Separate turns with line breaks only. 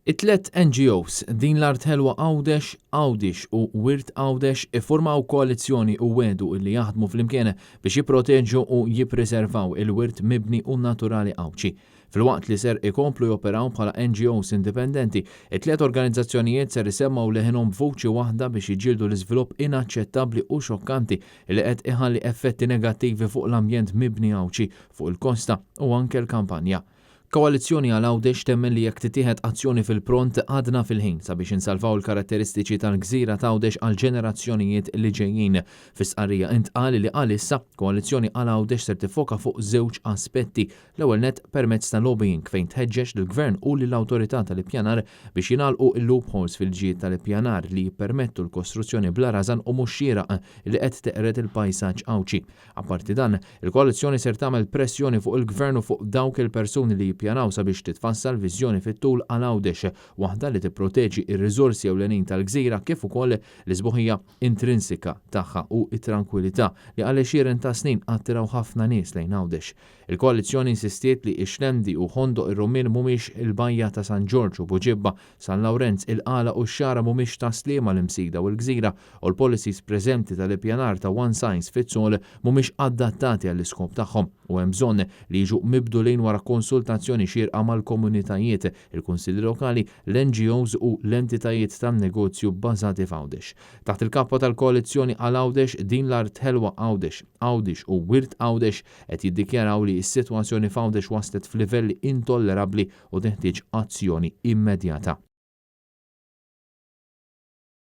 Tliet NGOs din l-Art Ħelwa Għawdex, Għawdix u Wirt Għawdex iffurmaw koalizzjoni u wegħdu li jaħdmu flimkien biex jipproteġu u jippreservaw il-wirt mibni u naturali Għawdxi. Fil-waqt li ser ikomplu joperaw bħala NGOs indipendenti, it-tliet organizzazzjonijiet ser isemmaw leħinhom b'vuċi waħda biex jiġġieldu l-iżvilupp inaċċettabbli u xokkanti li qed iħalli effetti negattivi fuq l-ambjent mibni Għawdxi fuq il-kosta u anke l-kampanja. Koalizzjoni għal Għawdex temmen li jekk titieħed azzjoni fil-pront għadna fil-ħin sabiex insalvaw il-karatteristiċi tal-gżira ta' Għawdex għal ġenerazzjonijiet li ġejjin. Fis-sqarrija intqal li għalissa Koalizzjoni għal Għawdex ser tifoka fuq żewġ aspetti. L-ewwel net permezz ta' lobbying fejn tħeġġeġ lill-Gvern u lill-awtorità tal-ippjanar biex jingħalqu l-loopholes fil-ġid tal-ippjanar li jippermettu l-kostruzzjoni bla rażan u mhux xieraq li qed teqret il-pajsaġġ Għawdxi. Apparti dan, il-Koalizzjoni ser tagħmel pressjoni fuq il-Gvern u fuq dawk il-persuni li jippjanaw sabiex titfassal viżjoni fit-tul għal Għawdex, waħda li tipproteġi ir-riżorsi ewlenin tal-gżira kif ukoll l-isbuħija intrinsika tagħha u t-tranquillità li għal xieren ta' snin attiraw ħafna nies lejn Għawdex. Il-Koalizzjoni insistiet li x-Xlendi u Ħondoq ir-Rumien mhumiex il-Bajja ta' San Ġorġ u Buġibba, San Lawrenz, il-Qala u x-Xara mhumiex ta' Sliema l-Imsida u l-Gżira u l-policies preżenti tal-ippjanar ta' one size fits all mhumiex adattati għall-iskop tagħhom u hemm bżonn li jiġu mibdulin wara konsultazzjoni xierqa mal-komunitajiet, il-kunsilli lokali, l-NGOs u l-entitajiet tan-negozju bbażati f'Għawdex. Taħt il-kappa tal-Koalizzjoni għal Għawdex din l-Art Ħelwa Għawdex, Għawdix u Wirt Għawdex qed jiddikjaraw li s-sitwazzjoni f'Għawdex waslet f'livelli intollerabbli u teħtieġ azzjoni immedjata.